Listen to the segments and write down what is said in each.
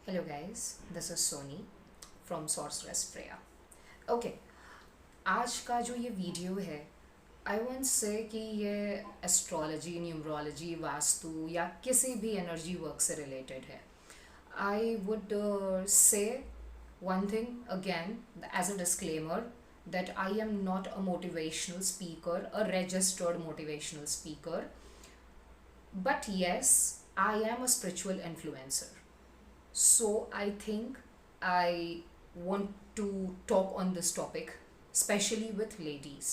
Hello guys, this is Sony from Sorceress Freya. Okay, आज का जो ये वीडियो है आई वोंट से कि ये एस्ट्रोलॉजी, न्यूमरोलॉजी, वास्तु या किसी भी एनर्जी वर्क से रिलेटेड है. I would say one thing again as a disclaimer that I am not a motivational speaker, a registered motivational speaker, but yes, I am a spiritual influencer. So I think I want to talk on this topic, especially with ladies.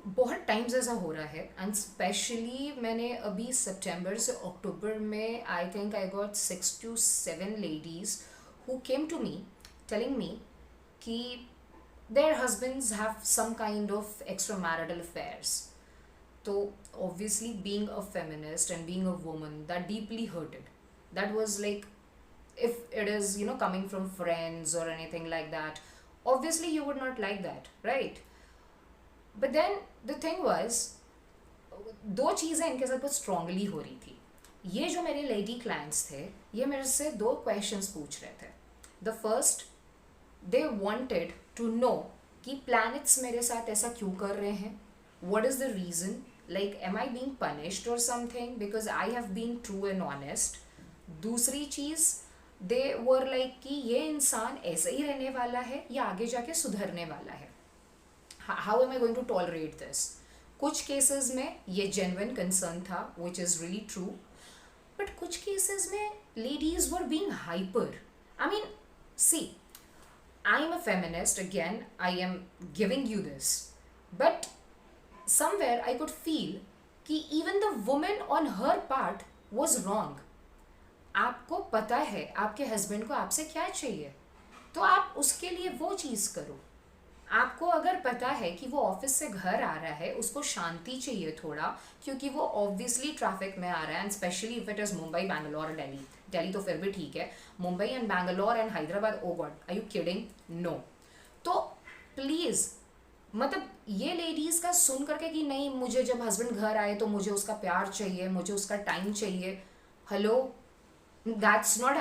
बहुत times ऐसा हो रहा है and specially मैंने अभी सितंबर से अक्टूबर में I think I got 6 to 7 ladies who came to me telling me कि their husbands have some kind of extramarital affairs. So obviously being a feminist and being a woman, that deeply hurted. That was like, if it is coming from friends or anything like that, obviously you would not like that, right? But then the thing was, दो चीज़ें इनके साथ बहुत strongly हो रही थी. ये जो मेरे लेडी क्लाइंट्स थे, ये मेरे से दो क्वेश्चंस पूछ रहे थे. The first, they wanted to know कि प्लैनेट्स मेरे साथ ऐसा क्यों कर रहे हैं. What is the reason? Like am I being punished और something because I have been true and honest. दूसरी चीज़, दे वर लाइक कि ये इंसान ऐसे ही रहने वाला है या आगे जाके सुधरने वाला है. How am I going to tolerate this? कुछ केसेस में ये जेन्युइन कंसर्न था, which is really true. But कुछ केसेस में ladies were being hyper. I mean, see, I am a feminist, again, I am giving you this. But somewhere I could feel कि even the woman on her part was wrong. आपको पता है आपके husband को आपसे क्या चाहिए, तो आप उसके लिए वो चीज़ करो. आपको अगर पता है कि वो ऑफिस से घर आ रहा है, उसको शांति चाहिए थोड़ा, क्योंकि वो ऑब्वियसली ट्रैफिक में आ रहा है, and specially if it is Mumbai, Bangalore, Delhi. Delhi तो फिर भी ठीक है, Mumbai and Bangalore and Hyderabad, oh God, are you kidding? No. तो प्लीज़, मतलब ये लेडीज़ का सुन करके कि नहीं, मुझे जब हस्बैंड घर आए तो मुझे उसका प्यार चाहिए, मुझे उसका टाइम चाहिए. Hello, that's not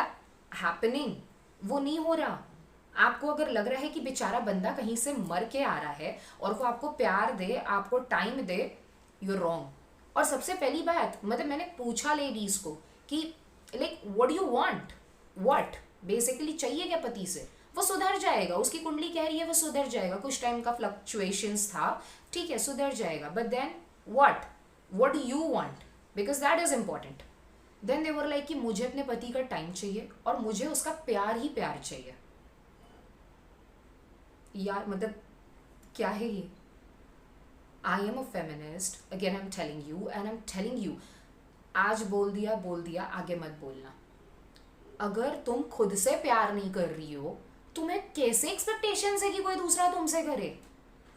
happening. वो नहीं हो रहा. आपको अगर लग रहा है कि बेचारा बंदा कहीं से मर के आ रहा है और वो आपको प्यार दे, आपको टाइम दे, यू आर रॉन्ग. और सबसे पहली बात, मतलब मैंने पूछा लेडीज़ को कि like what do you want, what basically चाहिए क्या पति से? वो सुधर जाएगा, उसकी कुंडली कह रही है वो सुधर जाएगा, कुछ टाइम का फ्लक्चुएशंस था, ठीक है, सुधर जाएगा. But then what do you want? Because that is important. Then they were like कि मुझे अपने पति का टाइम चाहिए और मुझे उसका प्यार ही प्यार चाहिए. यार मतलब क्या है ये? I am a feminist, again I am telling you, and I am telling you, आज बोल दिया, आगे मत बोलना. अगर तुम खुद से प्यार नहीं कर रही हो, तुम्हें कैसे एक्सपेक्टेशंस है कि कोई दूसरा तुमसे करे?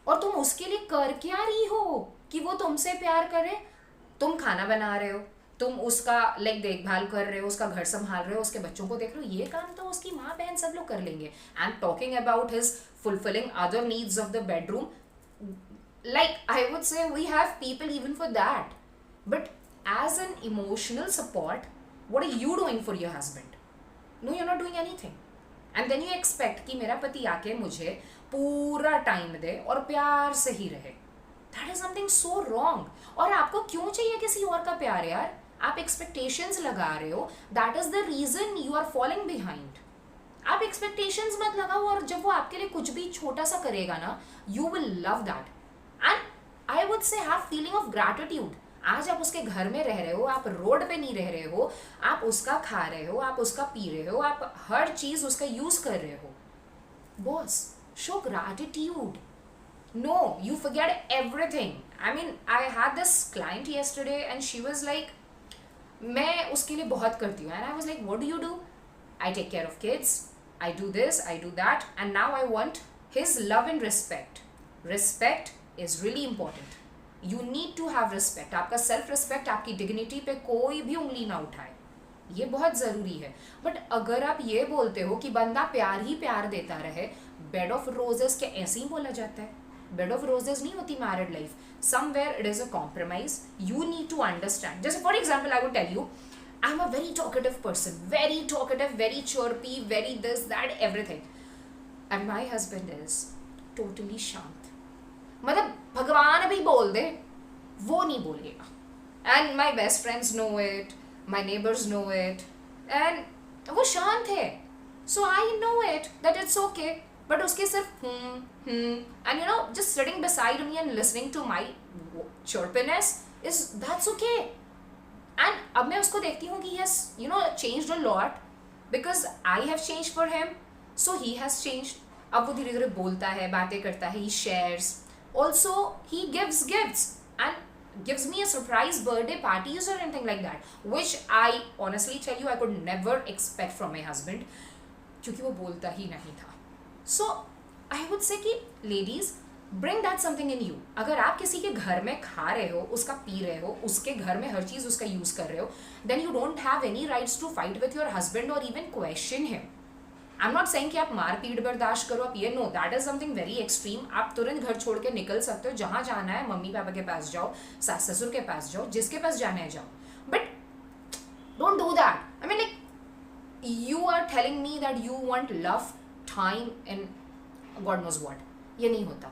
और तुम उसके लिए कर क्या रही हो कि वो तुमसे प्यार करे? तुम खाना बना रहे हो, तुम उसका लाइक देखभाल कर रहे हो, उसका घर संभाल रहे हो, उसके बच्चों को देख रहे हो, ये काम तो उसकी माँ बहन सब लोग कर लेंगे. I am talking about his fulfilling other needs of the bedroom. Like, I would say we have people even for that. But as an emotional support, what are you doing for your husband? No, you're not doing anything. And then you expect कि मेरा पति आके मुझे पूरा time दे और प्यार से ही रहे. That is something so wrong. और आपको क्यों चाहिए किसी और का प्यार यार? आप एक्सपेक्टेशंस लगा रहे हो. That is the reason you are falling behind. आप एक्सपेक्टेशंस मत लगाओ, और जब वो आपके लिए कुछ भी छोटा सा करेगा ना, you will love that. And I would say have feeling of gratitude. आज आप उसके घर में रह रहे हो, आप रोड पे नहीं रह रहे हो, आप उसका खा रहे हो, आप उसका पी रहे हो, आप हर चीज उसका यूज कर रहे हो. Boss, show gratitude. No, you forget everything. I mean, I had this client yesterday and she was like, मैं उसके लिए बहुत करती हूँ. And I was like, what do you do? I take care of kids, I do this, I do that, and now I want his love and respect. Respect is really important. You need to have respect. आपका self respect, आपकी dignity पे कोई भी उंगली ना उठाए, ये बहुत ज़रूरी है. बट अगर आप ये बोलते हो कि बंदा प्यार ही प्यार देता रहे, बेड ऑफ रोजेस क्या ऐसे ही बोला जाता है? बेड ऑफ रोजेस नहीं होती married life. Somewhere it is a compromise. You need to understand. जैसे for example I would tell you, I'm a very talkative person, very talkative, very chirpy, very this, that, everything. And my husband is totally शांत. मतलब भगवान भी बोल दे, वो नहीं बोलेगा. And my best friends know it, my neighbors know it, and वो शांत है. So I know it that it's okay. But उसके सिर्फ and you know, just sitting beside me and listening to my chirpiness that's okay. And अब मैं उसको देखती हूँ कि he has, you know, changed a lot because I have changed for him, so he has changed. अब वो धीरे धीरे बोलता है, बातें करता है, he shares. Also, he gives gifts and gives me a surprise birthday parties or anything like that, which I honestly tell you I could never expect from my husband, क्योंकि वो बोलता ही नहीं था. So I would say कि ladies, bring that something in you. अगर आप किसी के घर में खा रहे हो, उसका पी रहे हो, उसके घर में हर चीज़ उसका यूज़ कर रहे हो, then you don't have any rights to fight with your husband or even question him. I'm not saying कि आप मार पीट बर्दाश्त करो, आप ये, no, that is something very extreme. आप तुरंत घर छोड़ के निकल सकते हो, जहाँ जाना है मम्मी पापा के पास जाओ, सास ससुर के पास जाओ, जिसके पास जाना है जाओ. But don't do that. I mean, like, you are telling me that you want love, time and God knows what. ये नहीं होता.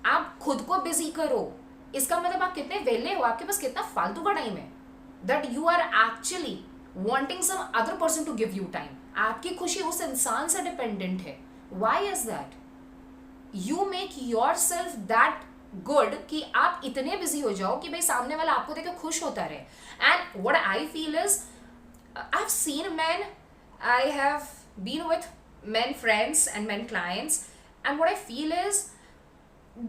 आप खुद को बिजी करो. इसका मतलब आप कितने वेले हो, आपके पास कितना फालतू का टाइम है, that you are actually wanting some other person to give you time. आपकी खुशी उस इंसान से डिपेंडेंट है. Why is that? You make yourself that good कि आप इतने बिजी हो जाओ कि भाई सामने वाला आपको देख के खुश होता रहे. And what I feel is, I have seen man, I have been with men friends and men clients, and what I feel is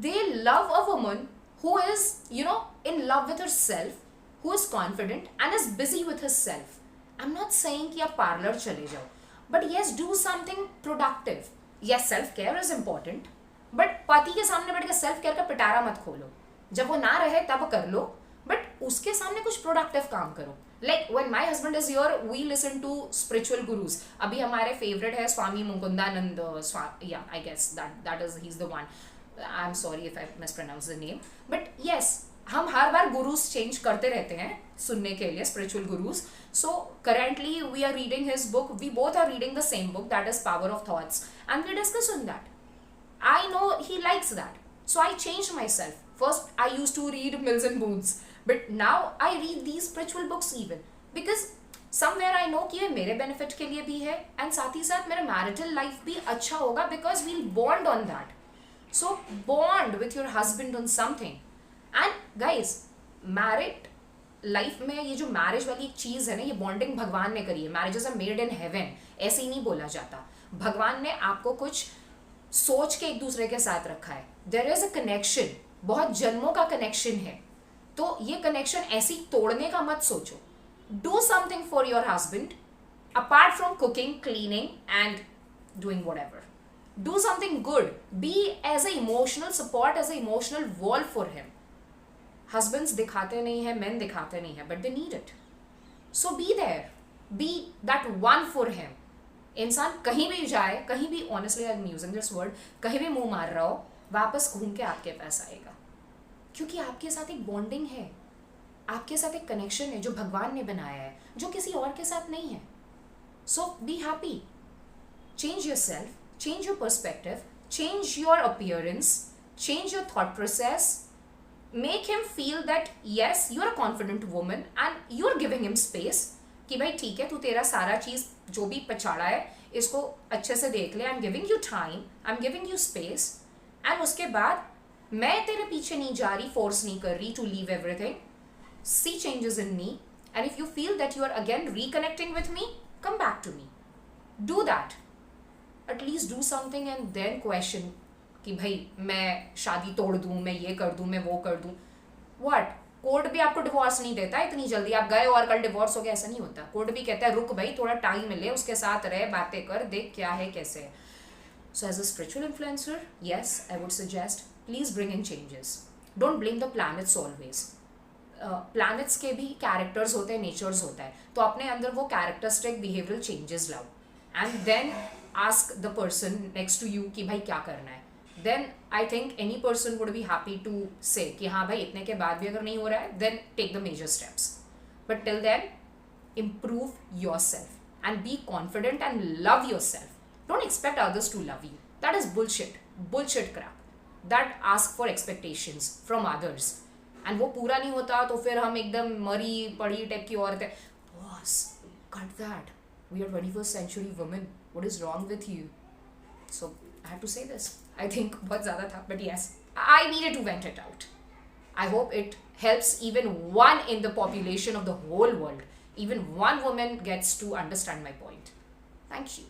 they love a woman who is, you know, in love with herself, who is confident and is busy with herself. I'm not saying कि आप parlor चले जाओ, but yes, do something productive. Yes, self care is important, but पति के सामने बैठ के self care का पिटारा मत खोलो. जब वो ना रहे तब कर लो, but उसके सामने कुछ productive काम करो. Like when my husband is here, we listen to spiritual gurus. अभी हमारे favorite है स्वामी Mukundanand. Yeah, I guess that is, he's the one. I'm sorry if I mispronounce the name, but yes, हम हर बार gurus change करते रहते हैं सुनने के लिए, spiritual gurus. So currently we are reading his book. We both are reading the same book, that is Power of Thoughts, and we discuss on that. I know he likes that, so I changed myself. First I used to read Mills and Boons, but now I read these spiritual books even because somewhere I know कि ये मेरे benefit के लिए भी है and साथ ही साथ मेरा marital life भी अच्छा होगा because we'll bond on that. So bond with your husband on something. And guys, married life में ये जो marriage वाली एक चीज़ है ना, ये bonding भगवान ने करी है. Marriages are made in heaven, ऐसे ही नहीं बोला जाता. भगवान ने आपको कुछ सोच के एक दूसरे के साथ रखा है. There is a connection, बहुत जन्मों का connection है. तो ये कनेक्शन ऐसी तोड़ने का मत सोचो. Do something for your husband apart from cooking, cleaning and doing whatever. Do something good. Be as a emotional support, as a emotional wall for him. Husbands दिखाते नहीं है, मेन दिखाते नहीं है, but they need it. So be there, be that one for him. इंसान कहीं भी जाए, कहीं भी, honestly I am using this word, कहीं भी मुंह मार रहा हो, वापस घूम के आपके पास आएगा, क्योंकि आपके साथ एक बॉन्डिंग है, आपके साथ एक कनेक्शन है जो भगवान ने बनाया है, जो किसी और के साथ नहीं है. So be happy, change yourself, change your perspective, change your appearance, change your thought process. Make him feel that yes you are a confident woman and you are giving him space कि भाई ठीक है, तू तेरा सारा चीज़ जो भी पछाड़ा है इसको अच्छे से देख ले. I am giving you time, I am giving you space. And उसके बाद मैं तेरे पीछे नहीं जा रही, फोर्स नहीं कर रही to leave everything. See changes in me, and if you feel that you are again reconnecting with me, come back to me. Do that, at least do something and then question कि भाई मैं शादी तोड़ दूँ, मैं ये कर दूँ, मैं वो कर दूँ. व्हाट? कोर्ट भी आपको डिवोर्स नहीं देता इतनी जल्दी. आप गए और कल डिवोर्स हो गया, ऐसा नहीं होता. कोर्ट भी कहता है रुक भाई, थोड़ा टाइम मिले, उसके साथ रहे, बातें कर, देख क्या है कैसे है. So as a spiritual influencer, yes, I would suggest please bring in changes. Don't blame the planets always. Planets के भी characters होते हैं, natures होता है, तो अपने अंदर वो characteristic behavioral changes लाओ and then ask the person next to you कि भाई क्या करना है. Then I think any person would be happy to say कि हाँ भाई इतने के बाद भी अगर नहीं हो रहा है then take the major steps. But till then improve yourself and be confident and love yourself. Don't expect others to love you. That is bullshit crap. That ask for expectations from others. And वो पूरा नहीं होता तो फिर हम एकदम मरी पड़ी टाइप की औरत है. Boss, cut that. We are 21st century women. What is wrong with you? So I have to say this. I think बहुत ज़्यादा था, but yes, I needed to vent it out. I hope it helps even one in the population of the whole world. Even one woman gets to understand my point. Thank you.